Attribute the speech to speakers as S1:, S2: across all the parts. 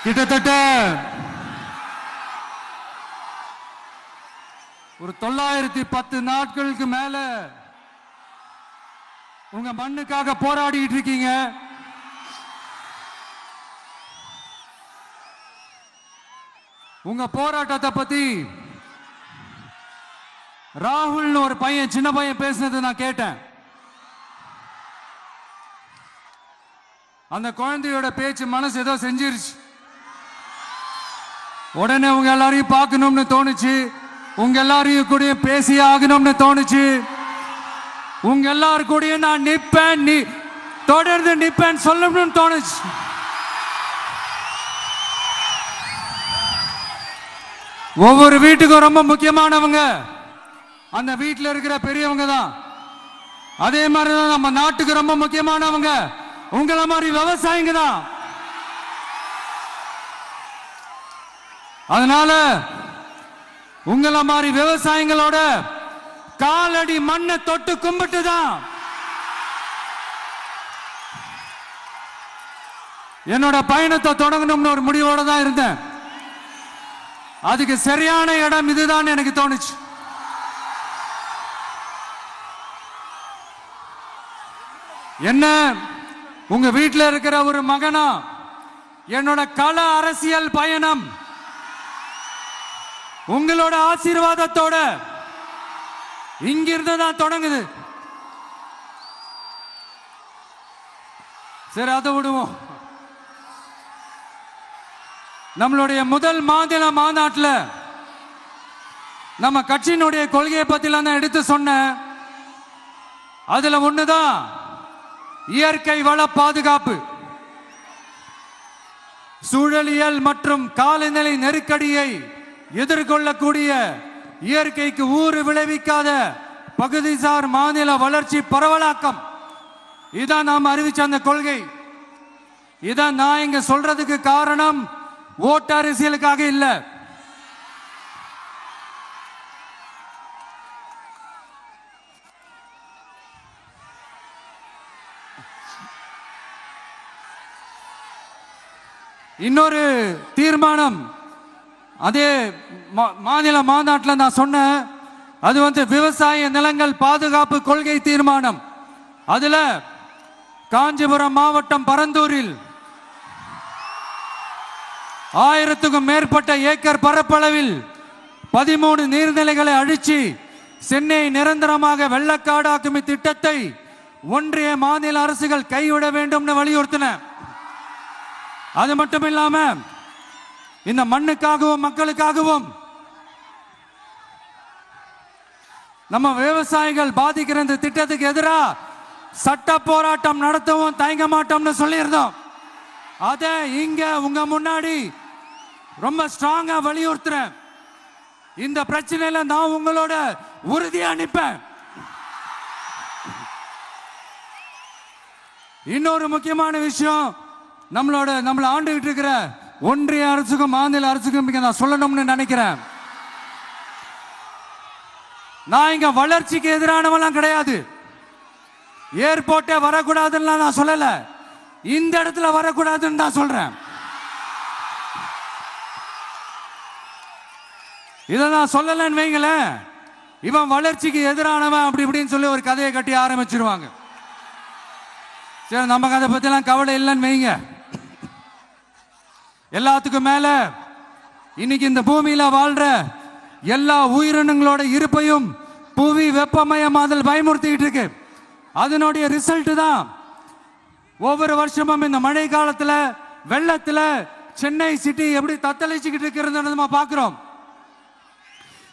S1: கிட்டத்தட்ட ஒரு 910 நாட்களுக்கு மேல உங்க மண்ணுக்காக போராடிட்டு இருக்கீங்க. உங்க போராட்டத்தை பத்தி ராகுல்னு ஒரு பையன், சின்ன பையன் பேசினது நான் கேட்டேன். அந்த குழந்தையோட பேச்சு மனசு ஏதோ செஞ்சிருச்சு. உடனே உங்க எல்லாரையும் பார்க்கணும்னு தோணுச்சு, உங்க எல்லாரையும் கூட பேசி ஆகணும்னு தோணுச்சு. உங்க எல்லாரு கூட நான் நிப்பேன், நீ தொடர்ந்து நிப்பேன் சொல்லணும்னு தோணுச்சு. ஒவ்வொரு வீட்டுக்கும் ரொம்ப முக்கியமானவங்க அந்த வீட்டில் இருக்கிற பெரியவங்க தான். அதே மாதிரிதான் நம்ம நாட்டுக்கு ரொம்ப முக்கியமானவங்க உங்கள மாதிரி விவசாயிங்க தான். அதனால உங்கள மாதிரி விவசாயிகளோட காலடி மண்ணை தொட்டு கும்பிட்டு தான் என்னோட பயணத்தை தொடங்கணும்னு ஒரு முடிவோட தான் இருந்தேன். அதுக்கு சரியான இடம் இதுதான் எனக்கு தோணுச்சு. என்ன உங்க வீட்டில் இருக்கிற ஒரு மகனா என்னோட கள அரசியல் பயணம் உங்களோட ஆசீர்வாதத்தோட இங்கிருந்து தான் தொடங்குது. சரி, அதை விடுவோம். நம்மளுடைய முதல் மாநில மாநாட்டில் நம்ம கட்சியினுடைய கொள்கையை பத்திலாம் தான் எடுத்து சொன்னேன். அதுல ஒண்ணுதான் இயற்கை வள பாதுகாப்பு. சூழலியல் மற்றும் காலநிலை நெருக்கடியை எதிர்கொள்ளக்கூடிய இயற்கைக்கு ஊறு விளைவிக்காத பகுதிசார் மாநில வளர்ச்சி பரவலாக்கம். இதான் நாம் அறிவிச்ச அந்த கொள்கை. இதான் நான் இங்க சொல்றதுக்கு காரணம் ஓட்டு அரசியலுக்காக இல்ல. இன்னொரு தீர்மானம் அதே மாநில மாநாட்டில் நான் சொன்னேன். அது விவசாய நிலங்கள் பாதுகாப்பு கொள்கை தீர்மானம். அதுல காஞ்சிபுரம் மாவட்டம் பரந்தூரில் 1000க்கும் மேற்பட்ட ஏக்கர் பரப்பளவில் 13 நீர்நிலைகளை அழிச்சு சென்னை நிரந்தரமாக வெள்ளக்காடாக்கும் திட்டத்தை ஒன்றிய மாநில அரசுகள் கைவிட வேண்டும் வலியுறுத்தின. அது மட்டும் இல்லாம இந்த மண்ணுக்காகவும் மக்களுக்காகவும் நம்ம விவசாயிகள் பாதிக்கிற இந்த திட்டத்துக்கு எதிராக சட்ட போராட்டம் நடத்தவும் தயங்க மாட்டோம்னு சொல்லியிருந்தோம். அதை இங்க உங்க முன்னாடி ரொம்ப ஸ்ட்ராங்கா வலியுறுத்துறேன். இந்த பிரச்சனையில நான் உங்களோட உறுதியா நிற்பேன். இன்னொரு முக்கியமான விஷயம், நம்மள ஆண்டுகிட்டு இருக்கிற ஒன்றிய அரசுக்கும் மாநில அரசுக்கும் நான் சொல்லணும்னு நினைக்கிறேன். நான் இங்க வளர்ச்சிக்கு எதிரானவெல்லாம் கிடையாது. ஏர்போர்ட்டே வரக்கூடாதுன்னு நான் சொல்லல, இந்த இடத்துல வரக்கூடாதுன்னு தான் சொல்றேன். இதை நான் சொல்லலன்னு வைங்களேன், இவன் வளர்ச்சிக்கு எதிரானவன் அப்படி இப்படின்னு சொல்லி ஒரு கதையை கட்டி ஆரம்பிச்சிருவாங்க. சரி, நமக்கு அதை பத்திலாம் கவலை இல்லைன்னு வைங்க. எல்லாத்துக்கும் மேல இன்னைக்கு இந்த பூமியில வாழ்ற எல்லா உயிரினங்களோட இருப்பையும் புவி வெப்பமயமாதல் பயமுறுத்திட்டு இருக்கு. அதனுடைய ரிசல்ட் தான் ஒவ்வொரு வருஷமும் இந்த மழை காலத்துல வெள்ளத்துல சென்னை சிட்டி எப்படி தத்தளிச்சுக்கிட்டு இருக்கிறது நம்ம பார்க்கிறோம்.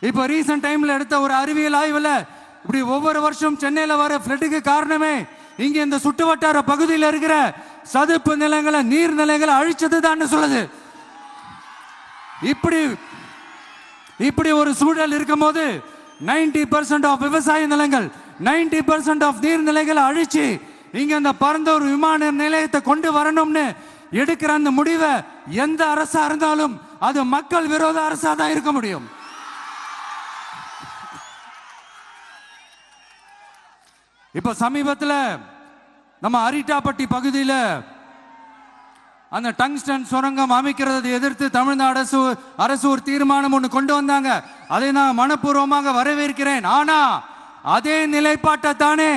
S1: இப்ப ரீசன்ட் டைம்ல எடுத்த ஒரு அறிவியல் ஆய்வுல இப்படி ஒவ்வொரு வருஷம் சென்னையில வர ஃப்ளட்டுக்கு காரணமே இங்க இந்த சுற்றுவட்டார பகுதியில் இருக்கிற சதுப்பு நிலங்களை நீர்நிலைகளை அழிச்சது தான் சொல்லுது. இப்படி ஒரு சூழல் இருக்கும் போது 90% ஆஃப் விவசாய நிலங்கள் 90% ஆஃப் நீர்நிலைகளை அழிச்சு இங்க இந்த பரந்தூர் விமான நிலையத்தை கொண்டு வரணும்னு எடுக்கிற அந்த முடிவை எந்த அரசா இருந்தாலும் அது மக்கள் விரோத அரசா தான் இருக்க முடியும். இப்ப சமீபத்தில் நம்ம அரிட்டாப்பட்டி பகுதியில் அந்த டங்ஸ்டன் சுரங்கம் அமைக்கிறதை எதிர்த்து தமிழ்நாடு அரசு ஒரு தீர்மானம் ஒன்று கொண்டு வந்தாங்க. அதை நான் மனப்பூர்வமாக வரவேற்கிறேன். ஆனா அதே நிலைப்பாட்டை தானே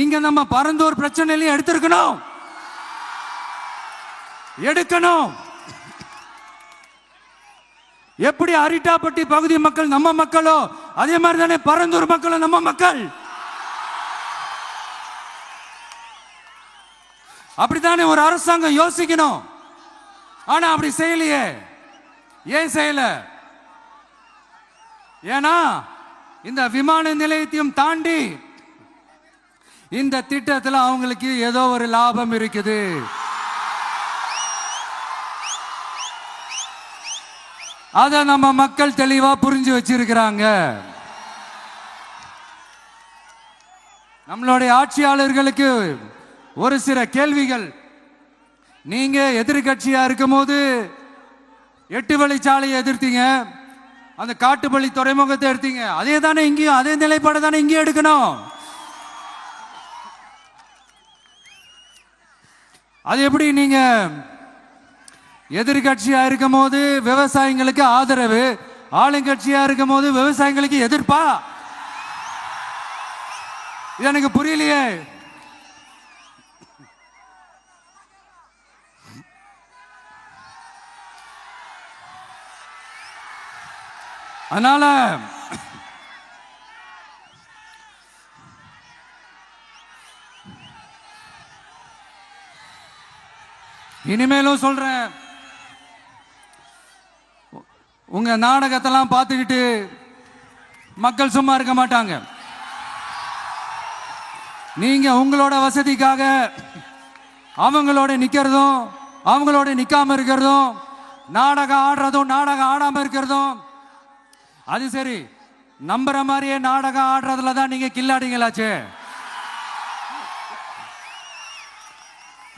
S1: இங்க நம்ம பரந்தூர் பிரச்சனையிலையும் எடுக்கணும். எப்படி அரிட்டாப்பட்டி பகுதி மக்கள் நம்ம மக்களோ அதே மாதிரி தானே பரந்தூர் மக்களும் நம்ம மக்கள். அப்படித்தானே ஒரு அரசாங்கம் யோசிக்கணும். ஆனா அப்படி செய்யலையே. ஏன் செய்யல? ஏன்னா இந்த விமான நிலையத்தையும் தாண்டி இந்த திட்டத்தில் அவங்களுக்கு ஏதோ ஒரு லாபம் இருக்குது. அத நம்ம மக்கள் தெளிவா புரிஞ்சு வச்சிருக்கிறாங்க. நம்மளுடைய ஆட்சியாளர்களுக்கு ஒரு சில கேள்விகள். நீங்க எதிர்கட்சியா இருக்கும் போது 8 வழிச்சாலையை எதிர்த்தீங்க, அந்த காட்டுப்பள்ளி துறைமுகத்தை எடுத்தீங்க. அதே தானே இங்கேயும், அதே நிலைப்பாடு தானே இங்கேயும் எடுக்கணும். அது எப்படி நீங்க எதிர்கட்சியா இருக்கும் போது விவசாயிகளுக்கு ஆதரவு, ஆளுங்கட்சியா இருக்கும் போது விவசாயிகளுக்கு எதிர்ப்பா? இது எனக்கு புரியலையே. அதனால இனிமேலும் சொல்றேன், உங்க நாடகத்தெல்லாம் பார்த்துக்கிட்டு மக்கள் சும்மா இருக்க மாட்டாங்க. நீங்க உங்களோட வசதிக்காக அவங்களோட நிக்கிறதும் அவங்களோட நிக்காம இருக்கிறதும், நாடகம் ஆடுறதும் நாடகம் ஆடாம இருக்கிறதும், அது சரி. நம்புற மாதிரியே நாடகம் ஆடுறதுல தான் நீங்க கில்லாடிங்களாச்சு.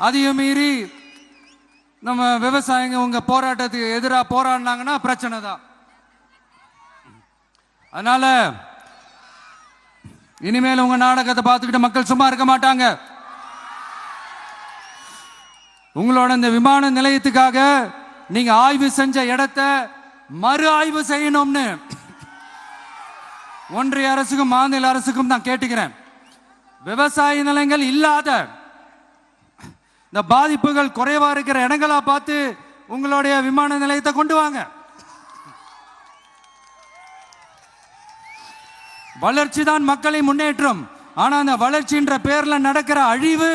S1: அதையும் மீறி நம்ம விவசாயிங்க உங்க போராட்டத்துக்கு எதிராக போராடினாங்கன்னா பிரச்சனை தான். அதனால இனிமேல் உங்க நாடகத்தை பார்த்துக்கிட்டு மக்கள் சும்மா இருக்க மாட்டாங்க. உங்களோட இந்த விமான நிலையத்துக்காக நீங்க ஆய்வு செஞ்ச இடத்தை மறு ஆய்வு செய்யணும்னு ஒன்றிய அரசுக்கும் மாநில அரசுக்கும் நான் கேட்டுக்கிறேன். விவசாய நிலங்கள் இல்லாத இந்த பாதிப்புகள் குறைவா இருக்கிற இடங்களா பார்த்து உங்களுடைய விமான நிலையத்தை கொண்டு வாங்க. வளர்ச்சி தான் மக்களை முன்னேற்றம். ஆனா அந்த வளர்ச்சின்ற பேர்ல நடக்கிற அழிவு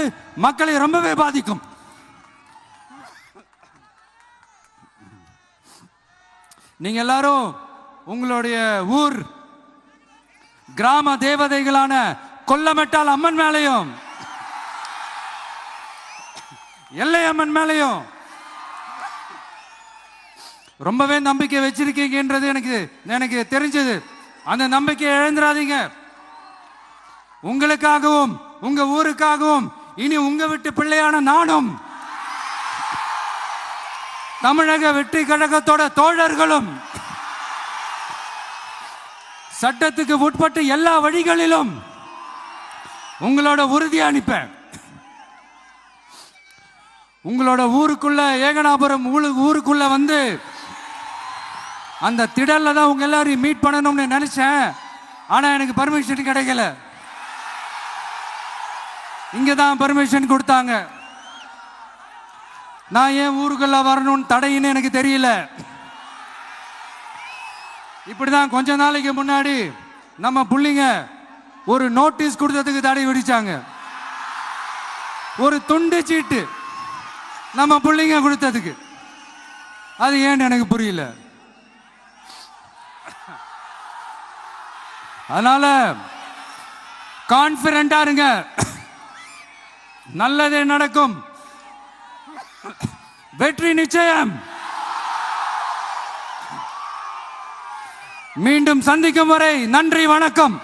S1: மக்களை ரொம்பவே பாதிக்கும். நீங்க எல்லாரும் உங்களுடைய ஊர் கிராம தேவதைகளான கொல்லமெட்டால் அம்மன் மேலையும் எல்லை அம்மன் மேலையும் ரொம்பவே நம்பிக்கை வச்சிருக்கீங்கன்றது எனக்கு தெரிஞ்சது. அந்த நம்பிக்கையை இழந்துடாதீங்க. உங்களுக்காகவும் உங்க ஊருக்காகவும் இனி உங்க வீட்டு பிள்ளையான நானும் தமிழக வெற்றி கழகத்தோட தோழர்களும் சட்டத்துக்கு உட்பட்டு எல்லா வழிகளிலும் உங்களோட உறுதி அனுப்ப உங்களோட ஊருக்குள்ள ஏகனாபுரம் ஊருக்குள்ள வந்து அந்த திடல்ல தான் உங்க எல்லாரையும் மீட் பண்ணணும்னு நினைச்சேன். ஆனா எனக்கு பர்மிஷன் கிடைக்கல. இங்க தான் பர்மிஷன் கொடுத்தாங்க. நான் ஏன் ஊருக்குள்ள வரணும்னு தடையின்னு எனக்கு தெரியல. இப்படிதான் கொஞ்ச நாளைக்கு முன்னாடி நம்ம புள்ளிங்க ஒரு நோட்டீஸ் கொடுத்ததுக்கு தடை விதிச்சாங்க. ஒரு துண்டு சீட்டு நம்ம புள்ளிங்க கொடுத்ததுக்கு. அது ஏன்னு எனக்கு புரியல. அதனால கான்பிடண்டா இருங்க, நல்லதே நடக்கும், வெற்றி நிச்சயம். மீண்டும் சந்திக்கும் வரை நன்றி, வணக்கம்.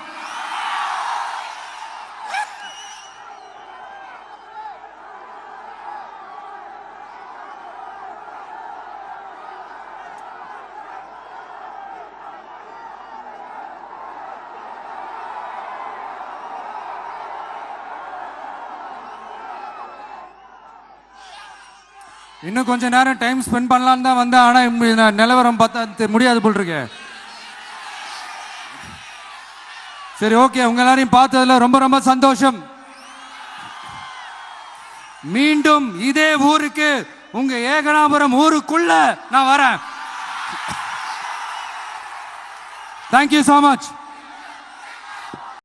S1: இன்னும் கொஞ்ச நேரம் டைம் ஸ்பெண்ட் பண்ணலான்னு தான் வந்தேன். ஆனால் நிலவரம் பார்த்தா முடியாது போல் இருக்கு. சரி, ஓகே. உங்க எல்லாரையும் பார்த்ததுல ரொம்ப ரொம்ப சந்தோஷம். மீண்டும் இதே ஊருக்கு, உங்க ஏகனாபுரம் ஊருக்குள்ள நான் வரேன். Thank you so much.